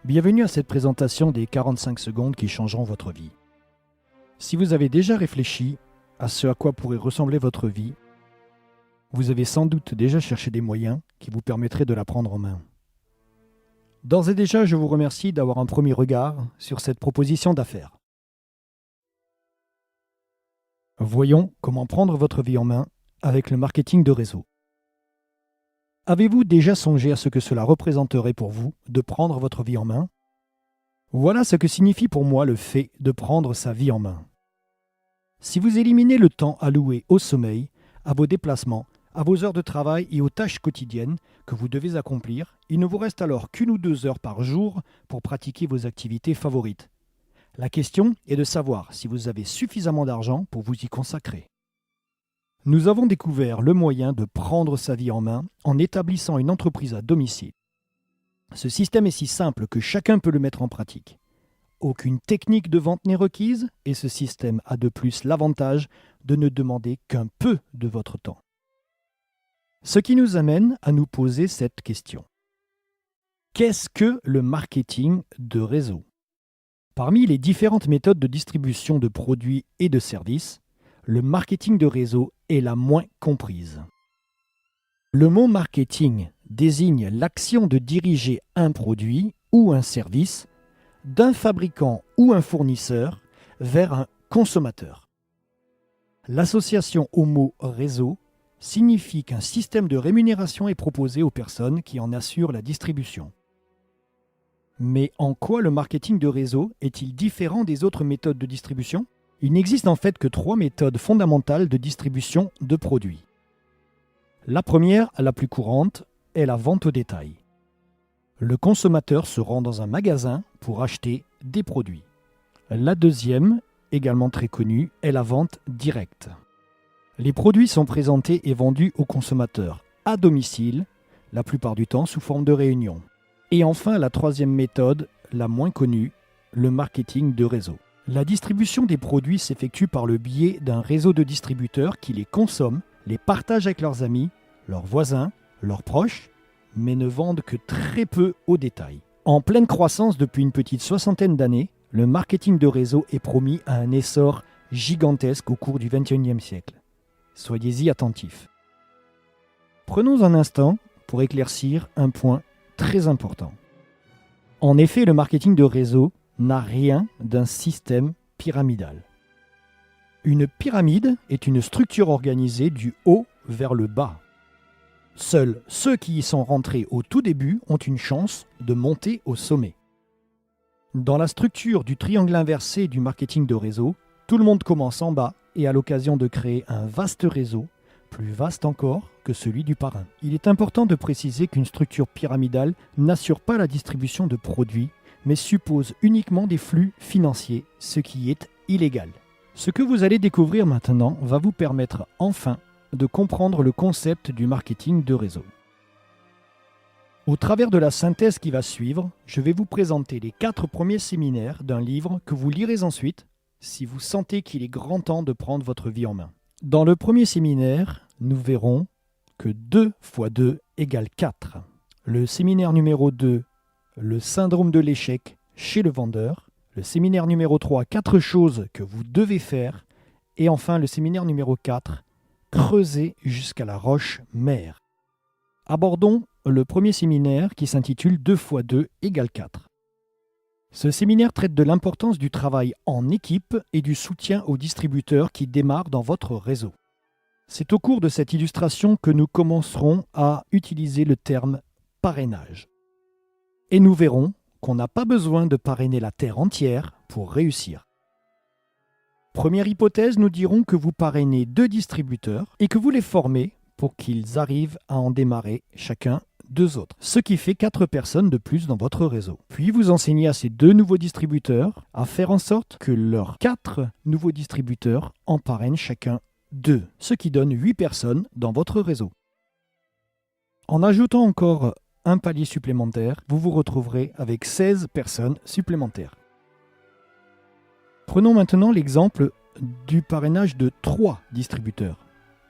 Bienvenue à cette présentation des 45 secondes qui changeront votre vie. Si vous avez déjà réfléchi à ce à quoi pourrait ressembler votre vie, vous avez sans doute déjà cherché des moyens qui vous permettraient de la prendre en main. D'ores et déjà, je vous remercie d'avoir un premier regard sur cette proposition d'affaires. Voyons comment prendre votre vie en main avec le marketing de réseau. Avez-vous déjà songé à ce que cela représenterait pour vous de prendre votre vie en main ? Voilà ce que signifie pour moi le fait de prendre sa vie en main. Si vous éliminez le temps alloué au sommeil, à vos déplacements, à vos heures de travail et aux tâches quotidiennes que vous devez accomplir, il ne vous reste alors qu'1 ou 2 heures par jour pour pratiquer vos activités favorites. La question est de savoir si vous avez suffisamment d'argent pour vous y consacrer. Nous avons découvert le moyen de prendre sa vie en main en établissant une entreprise à domicile. Ce système est si simple que chacun peut le mettre en pratique. Aucune technique de vente n'est requise et ce système a de plus l'avantage de ne demander qu'un peu de votre temps. Ce qui nous amène à nous poser cette question. Qu'est-ce que le marketing de réseau ? Parmi les différentes méthodes de distribution de produits et de services, le marketing de réseau est la moins comprise. Le mot marketing désigne l'action de diriger un produit ou un service d'un fabricant ou un fournisseur vers un consommateur. L'association au mot réseau signifie qu'un système de rémunération est proposé aux personnes qui en assurent la distribution. Mais en quoi le marketing de réseau est-il différent des autres méthodes de distribution ? Il n'existe en fait que 3 méthodes fondamentales de distribution de produits. La première, la plus courante, est la vente au détail. Le consommateur se rend dans un magasin pour acheter des produits. La deuxième, également très connue, est la vente directe. Les produits sont présentés et vendus au consommateur à domicile, la plupart du temps sous forme de réunion. Et enfin, la troisième méthode, la moins connue, le marketing de réseau. La distribution des produits s'effectue par le biais d'un réseau de distributeurs qui les consomment, les partagent avec leurs amis, leurs voisins, leurs proches, mais ne vendent que très peu au détail. En pleine croissance depuis une petite 60aine d'années, le marketing de réseau est promis à un essor gigantesque au cours du XXIe siècle. Soyez-y attentifs. Prenons un instant pour éclaircir un point très important. En effet, le marketing de réseau n'a rien d'un système pyramidal. Une pyramide est une structure organisée du haut vers le bas. Seuls ceux qui y sont rentrés au tout début ont une chance de monter au sommet. Dans la structure du triangle inversé du marketing de réseau, tout le monde commence en bas et a l'occasion de créer un vaste réseau, plus vaste encore que celui du parrain. Il est important de préciser qu'une structure pyramidale n'assure pas la distribution de produits, mais suppose uniquement des flux financiers, ce qui est illégal. Ce que vous allez découvrir maintenant va vous permettre enfin de comprendre le concept du marketing de réseau. Au travers de la synthèse qui va suivre, je vais vous présenter les 4 premiers séminaires d'un livre que vous lirez ensuite si vous sentez qu'il est grand temps de prendre votre vie en main. Dans le premier séminaire, nous verrons que 2 × 2 = 4. Le séminaire numéro 2, le syndrome de l'échec chez le vendeur. Le séminaire numéro 3, 4 choses que vous devez faire. Et enfin, le séminaire numéro 4, creuser jusqu'à la roche mère. Abordons le premier séminaire qui s'intitule 2 × 2 = 4. Ce séminaire traite de l'importance du travail en équipe et du soutien aux distributeurs qui démarrent dans votre réseau. C'est au cours de cette illustration que nous commencerons à utiliser le terme parrainage. Et nous verrons qu'on n'a pas besoin de parrainer la terre entière pour réussir. Première hypothèse, nous dirons que vous parrainez 2 distributeurs et que vous les formez pour qu'ils arrivent à en démarrer chacun 2 autres, ce qui fait 4 personnes de plus dans votre réseau. Puis vous enseignez à ces 2 nouveaux distributeurs à faire en sorte que leurs 4 nouveaux distributeurs en parrainent chacun 2, ce qui donne 8 personnes dans votre réseau. En ajoutant encore un palier supplémentaire, vous vous retrouverez avec 16 personnes supplémentaires. Prenons maintenant l'exemple du parrainage de 3 distributeurs.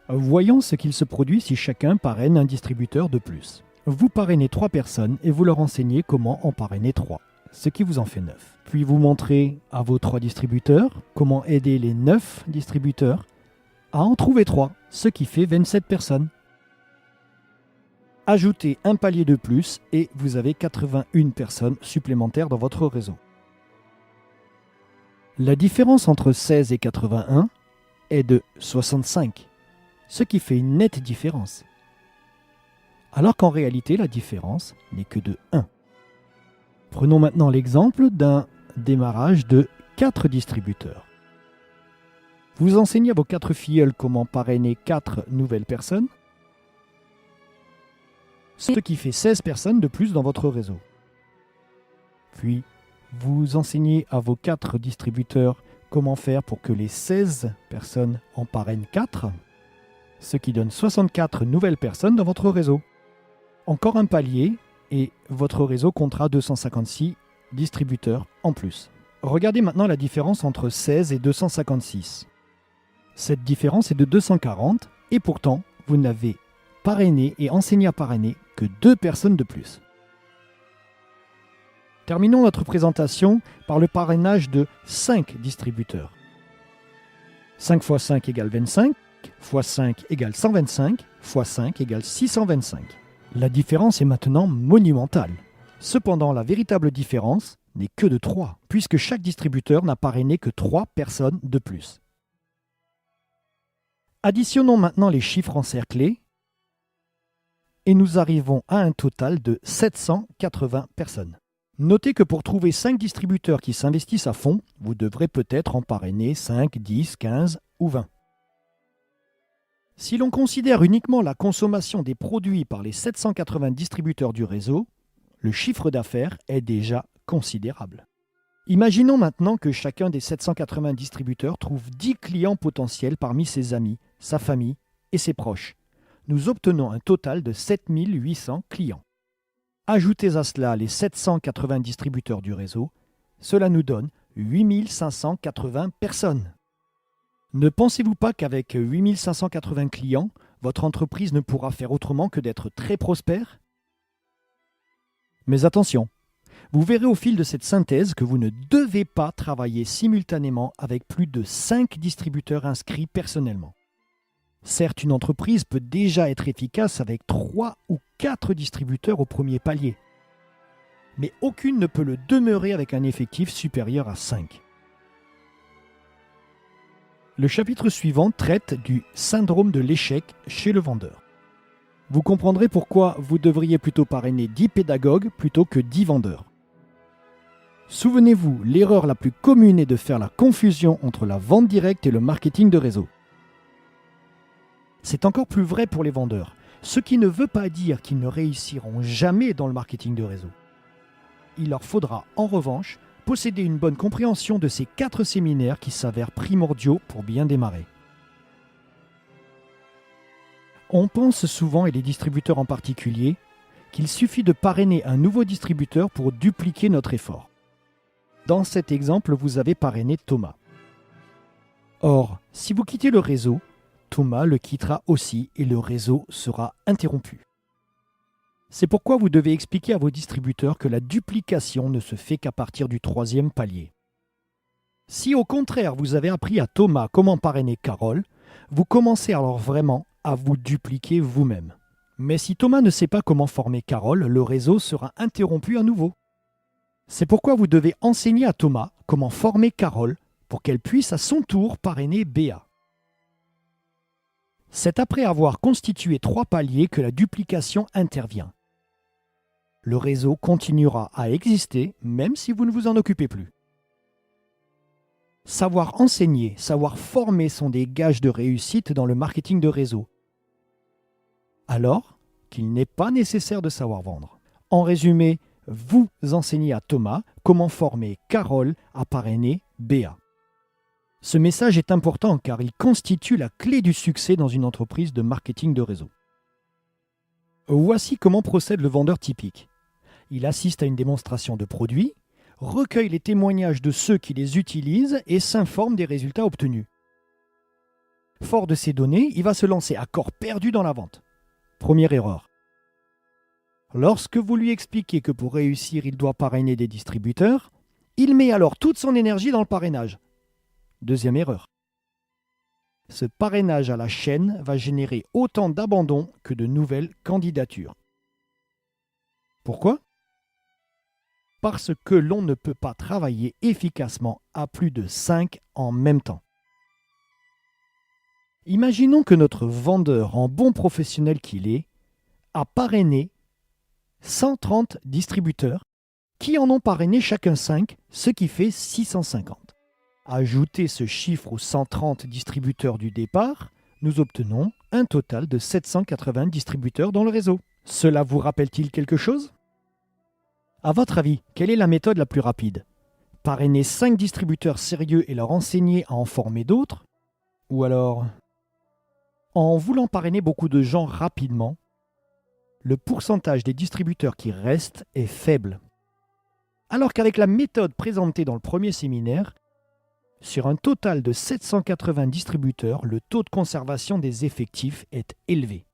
Voyons ce qu'il se produit si chacun parraine un distributeur de plus. Vous parrainez 3 personnes et vous leur enseignez comment en parrainer 3. ce qui vous en fait 9. Puis vous montrez à vos 3 distributeurs comment aider les 9 distributeurs à en trouver 3, ce qui fait 27 personnes. Ajoutez un palier de plus et vous avez 81 personnes supplémentaires dans votre réseau. La différence entre 16 et 81 est de 65, ce qui fait une nette différence. Alors qu'en réalité, la différence n'est que de 1. Prenons maintenant l'exemple d'un démarrage de 4 distributeurs. Vous enseignez à vos 4 filleuls comment parrainer 4 nouvelles personnes, ce qui fait 16 personnes de plus dans votre réseau. Puis, vous enseignez à vos 4 distributeurs comment faire pour que les 16 personnes en parrainent 4, ce qui donne 64 nouvelles personnes dans votre réseau. Encore un palier et votre réseau comptera 256 distributeurs en plus. Regardez maintenant la différence entre 16 et 256. Cette différence est de 240 et pourtant, vous n'avez parrainé et enseigné à parrainer que 2 personnes de plus. Terminons notre présentation par le parrainage de 5 distributeurs. 5 x 5 égale 25, x 5 égale 125, x 5 égale 625. La différence est maintenant monumentale. Cependant, la véritable différence n'est que de 3, puisque chaque distributeur n'a parrainé que 3 personnes de plus. Additionnons maintenant les chiffres encerclés et nous arrivons à un total de 780 personnes. Notez que pour trouver 5 distributeurs qui s'investissent à fond, vous devrez peut-être en parrainer 5, 10, 15 ou 20. Si l'on considère uniquement la consommation des produits par les 780 distributeurs du réseau, le chiffre d'affaires est déjà considérable. Imaginons maintenant que chacun des 780 distributeurs trouve 10 clients potentiels parmi ses amis, sa famille et ses proches. Nous obtenons un total de 7800 clients. Ajoutez à cela les 780 distributeurs du réseau, cela nous donne 8580 personnes. Ne pensez-vous pas qu'avec 8580 clients, votre entreprise ne pourra faire autrement que d'être très prospère? Mais attention, vous verrez au fil de cette synthèse que vous ne devez pas travailler simultanément avec plus de 5 distributeurs inscrits personnellement. Certes, une entreprise peut déjà être efficace avec 3 ou 4 distributeurs au premier palier, mais aucune ne peut le demeurer avec un effectif supérieur à 5. Le chapitre suivant traite du syndrome de l'échec chez le vendeur. Vous comprendrez pourquoi vous devriez plutôt parrainer 10 pédagogues plutôt que 10 vendeurs. Souvenez-vous, l'erreur la plus commune est de faire la confusion entre la vente directe et le marketing de réseau. C'est encore plus vrai pour les vendeurs, ce qui ne veut pas dire qu'ils ne réussiront jamais dans le marketing de réseau. Il leur faudra en revanche posséder une bonne compréhension de ces 4 séminaires qui s'avèrent primordiaux pour bien démarrer. On pense souvent, et les distributeurs en particulier, qu'il suffit de parrainer un nouveau distributeur pour dupliquer notre effort. Dans cet exemple, vous avez parrainé Thomas. Or, si vous quittez le réseau, Thomas le quittera aussi et le réseau sera interrompu. C'est pourquoi vous devez expliquer à vos distributeurs que la duplication ne se fait qu'à partir du 3e palier. Si au contraire vous avez appris à Thomas comment parrainer Carole, vous commencez alors vraiment à vous dupliquer vous-même. Mais si Thomas ne sait pas comment former Carole, le réseau sera interrompu à nouveau. C'est pourquoi vous devez enseigner à Thomas comment former Carole pour qu'elle puisse à son tour parrainer Béa. C'est après avoir constitué 3 paliers que la duplication intervient. Le réseau continuera à exister même si vous ne vous en occupez plus. Savoir enseigner, savoir former sont des gages de réussite dans le marketing de réseau. Alors qu'il n'est pas nécessaire de savoir vendre. En résumé, vous enseignez à Thomas comment former Carole à parrainer Béa. Ce message est important car il constitue la clé du succès dans une entreprise de marketing de réseau. Voici comment procède le vendeur typique. Il assiste à une démonstration de produits, recueille les témoignages de ceux qui les utilisent et s'informe des résultats obtenus. Fort de ces données, il va se lancer à corps perdu dans la vente. Première erreur. Lorsque vous lui expliquez que pour réussir, il doit parrainer des distributeurs, il met alors toute son énergie dans le parrainage. Deuxième erreur. Ce parrainage à la chaîne va générer autant d'abandons que de nouvelles candidatures. Pourquoi ? Parce que l'on ne peut pas travailler efficacement à plus de 5 en même temps. Imaginons que notre vendeur, en bon professionnel qu'il est, a parrainé 130 distributeurs qui en ont parrainé chacun 5, ce qui fait 650. Ajoutez ce chiffre aux 130 distributeurs du départ, nous obtenons un total de 780 distributeurs dans le réseau. Cela vous rappelle-t-il quelque chose ? À votre avis, quelle est la méthode la plus rapide ? Parrainer 5 distributeurs sérieux et leur enseigner à en former d'autres ? Ou alors, en voulant parrainer beaucoup de gens rapidement, le pourcentage des distributeurs qui restent est faible. Alors qu'avec la méthode présentée dans le premier séminaire, sur un total de 780 distributeurs, le taux de conservation des effectifs est élevé.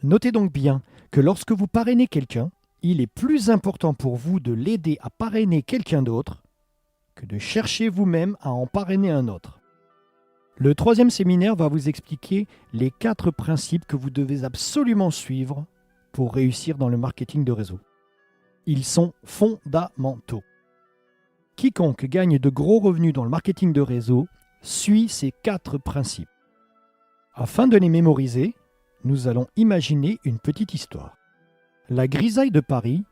Notez donc bien que lorsque vous parrainez quelqu'un, il est plus important pour vous de l'aider à parrainer quelqu'un d'autre que de chercher vous-même à en parrainer un autre. Le troisième séminaire va vous expliquer les 4 principes que vous devez absolument suivre pour réussir dans le marketing de réseau. Ils sont fondamentaux. Quiconque gagne de gros revenus dans le marketing de réseau suit ces 4 principes. Afin de les mémoriser, nous allons imaginer une petite histoire. La grisaille de Paris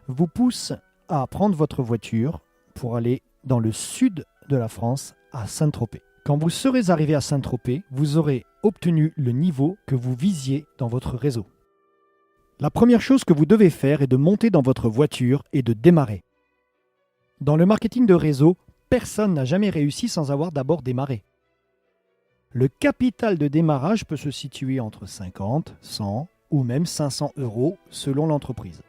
vous pousse à prendre votre voiture pour aller dans le sud de la France, à Saint-Tropez. Quand vous serez arrivé à Saint-Tropez, vous aurez obtenu le niveau que vous visiez dans votre réseau. La première chose que vous devez faire est de monter dans votre voiture et de démarrer. Dans le marketing de réseau, personne n'a jamais réussi sans avoir d'abord démarré. Le capital de démarrage peut se situer entre 50, 100 ou même 500 € selon l'entreprise.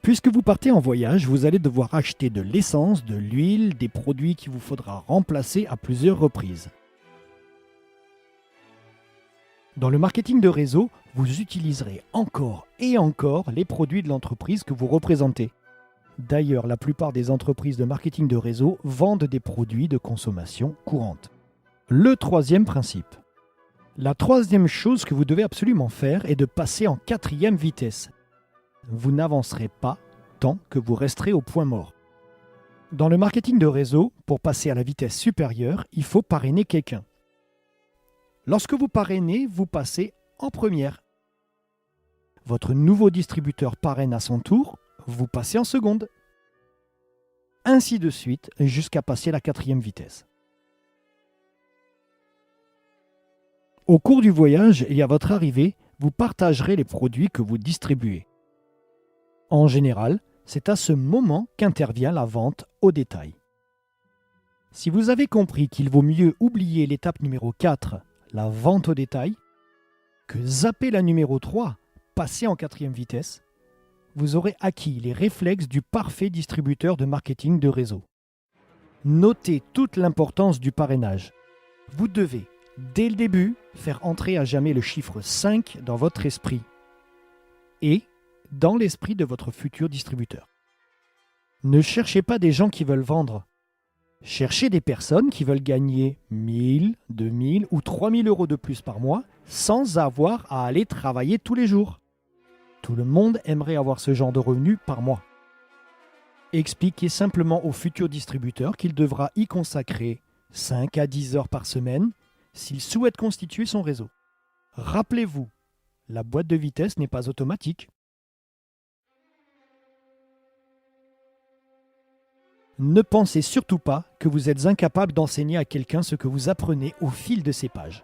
Puisque vous partez en voyage, vous allez devoir acheter de l'essence, de l'huile, des produits qu'il vous faudra remplacer à plusieurs reprises. Dans le marketing de réseau, vous utiliserez encore et encore les produits de l'entreprise que vous représentez. D'ailleurs, la plupart des entreprises de marketing de réseau vendent des produits de consommation courante. Le troisième principe. La troisième chose que vous devez absolument faire est de passer en 4e vitesse. Vous n'avancerez pas tant que vous resterez au point mort. Dans le marketing de réseau, pour passer à la vitesse supérieure, il faut parrainer quelqu'un. Lorsque vous parrainez, vous passez en première. Votre nouveau distributeur parraine à son tour, vous passez en seconde. Ainsi de suite, jusqu'à passer la 4e vitesse. Au cours du voyage et à votre arrivée, vous partagerez les produits que vous distribuez. En général, c'est à ce moment qu'intervient la vente au détail. Si vous avez compris qu'il vaut mieux oublier l'étape numéro 4, la vente au détail, que zapper la numéro 3, passer en 4e vitesse, vous aurez acquis les réflexes du parfait distributeur de marketing de réseau. Notez toute l'importance du parrainage. Vous devez, dès le début, faire entrer à jamais le chiffre 5 dans votre esprit et dans l'esprit de votre futur distributeur. Ne cherchez pas des gens qui veulent vendre. Cherchez des personnes qui veulent gagner 1000, 2000 ou 3000 € de plus par mois sans avoir à aller travailler tous les jours. Tout le monde aimerait avoir ce genre de revenus par mois. Expliquez simplement au futur distributeur qu'il devra y consacrer 5 à 10 heures par semaine s'il souhaite constituer son réseau. Rappelez-vous, la boîte de vitesse n'est pas automatique. Ne pensez surtout pas que vous êtes incapable d'enseigner à quelqu'un ce que vous apprenez au fil de ces pages.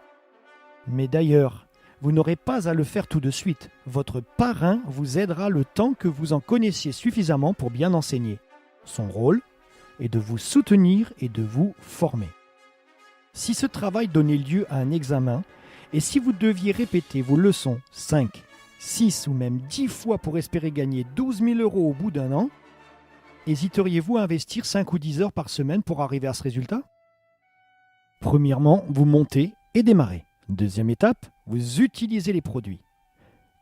Mais d'ailleurs, vous n'aurez pas à le faire tout de suite. Votre parrain vous aidera le temps que vous en connaissiez suffisamment pour bien enseigner. Son rôle est de vous soutenir et de vous former. Si ce travail donnait lieu à un examen, et si vous deviez répéter vos leçons 5, 6 ou même 10 fois pour espérer gagner 12 000 € au bout d'un an, hésiteriez-vous à investir 5 ou 10 heures par semaine pour arriver à ce résultat ? Premièrement, vous montez et démarrez. Deuxième étape, vous utilisez les produits.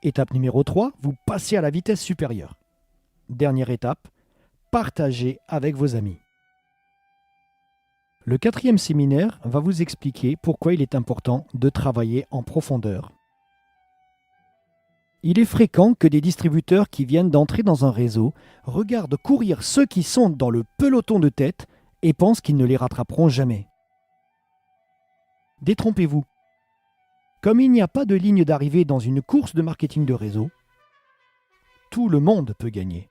Étape numéro 3, vous passez à la vitesse supérieure. Dernière étape, partagez avec vos amis. Le 4e séminaire va vous expliquer pourquoi il est important de travailler en profondeur. Il est fréquent que des distributeurs qui viennent d'entrer dans un réseau regardent courir ceux qui sont dans le peloton de tête et pensent qu'ils ne les rattraperont jamais. Détrompez-vous. Comme il n'y a pas de ligne d'arrivée dans une course de marketing de réseau, tout le monde peut gagner.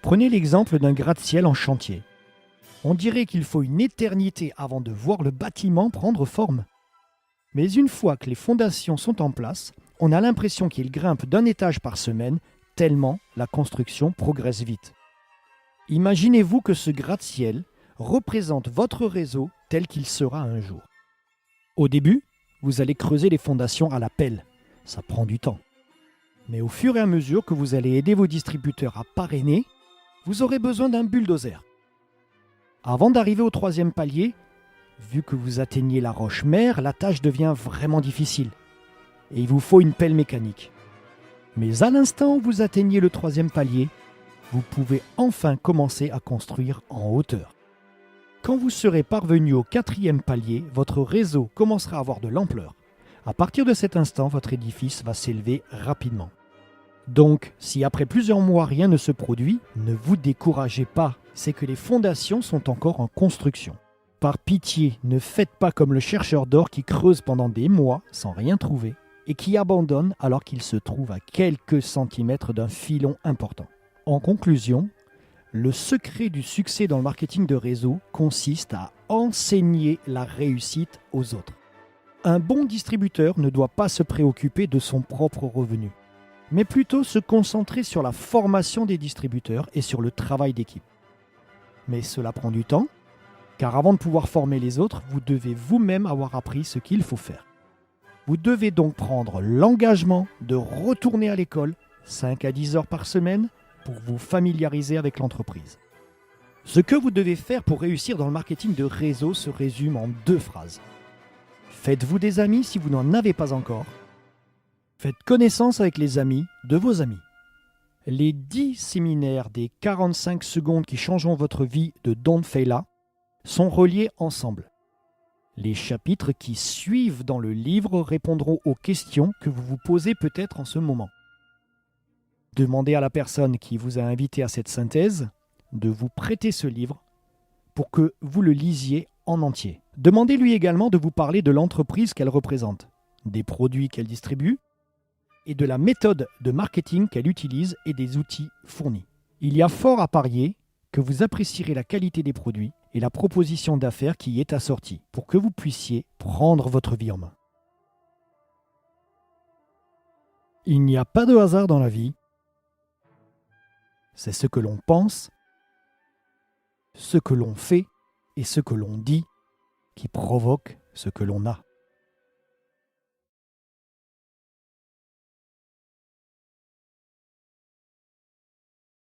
Prenez l'exemple d'un gratte-ciel en chantier. On dirait qu'il faut une éternité avant de voir le bâtiment prendre forme. Mais une fois que les fondations sont en place, on a l'impression qu'il grimpe d'un étage par semaine, tellement la construction progresse vite. Imaginez-vous que ce gratte-ciel représente votre réseau tel qu'il sera un jour. Au début, vous allez creuser les fondations à la pelle. Ça prend du temps. Mais au fur et à mesure que vous allez aider vos distributeurs à parrainer, vous aurez besoin d'un bulldozer. Avant d'arriver au 3e palier, vu que vous atteignez la roche mère, la tâche devient vraiment difficile. Et il vous faut une pelle mécanique. Mais à l'instant où vous atteignez le 3e palier, vous pouvez enfin commencer à construire en hauteur. Quand vous serez parvenu au 4e palier, votre réseau commencera à avoir de l'ampleur. À partir de cet instant, votre édifice va s'élever rapidement. Donc, si après plusieurs mois rien ne se produit, ne vous découragez pas, c'est que les fondations sont encore en construction. Par pitié, ne faites pas comme le chercheur d'or qui creuse pendant des mois sans rien trouver et qui abandonne alors qu'il se trouve à quelques centimètres d'un filon important. En conclusion, le secret du succès dans le marketing de réseau consiste à enseigner la réussite aux autres. Un bon distributeur ne doit pas se préoccuper de son propre revenu, mais plutôt se concentrer sur la formation des distributeurs et sur le travail d'équipe. Mais cela prend du temps, car avant de pouvoir former les autres, vous devez vous-même avoir appris ce qu'il faut faire. Vous devez donc prendre l'engagement de retourner à l'école 5 à 10 heures par semaine pour vous familiariser avec l'entreprise. Ce que vous devez faire pour réussir dans le marketing de réseau se résume en 2 phrases. Faites-vous des amis si vous n'en avez pas encore. Faites connaissance avec les amis de vos amis. Les 10 séminaires des 45 secondes qui changeront votre vie de Don Failla sont reliés ensemble. Les chapitres qui suivent dans le livre répondront aux questions que vous vous posez peut-être en ce moment. Demandez à la personne qui vous a invité à cette synthèse de vous prêter ce livre pour que vous le lisiez en entier. Demandez-lui également de vous parler de l'entreprise qu'elle représente, des produits qu'elle distribue et de la méthode de marketing qu'elle utilise et des outils fournis. Il y a fort à parier que vous apprécierez la qualité des produits et la proposition d'affaires qui y est assortie pour que vous puissiez prendre votre vie en main. Il n'y a pas de hasard dans la vie. C'est ce que l'on pense, ce que l'on fait et ce que l'on dit qui provoque ce que l'on a.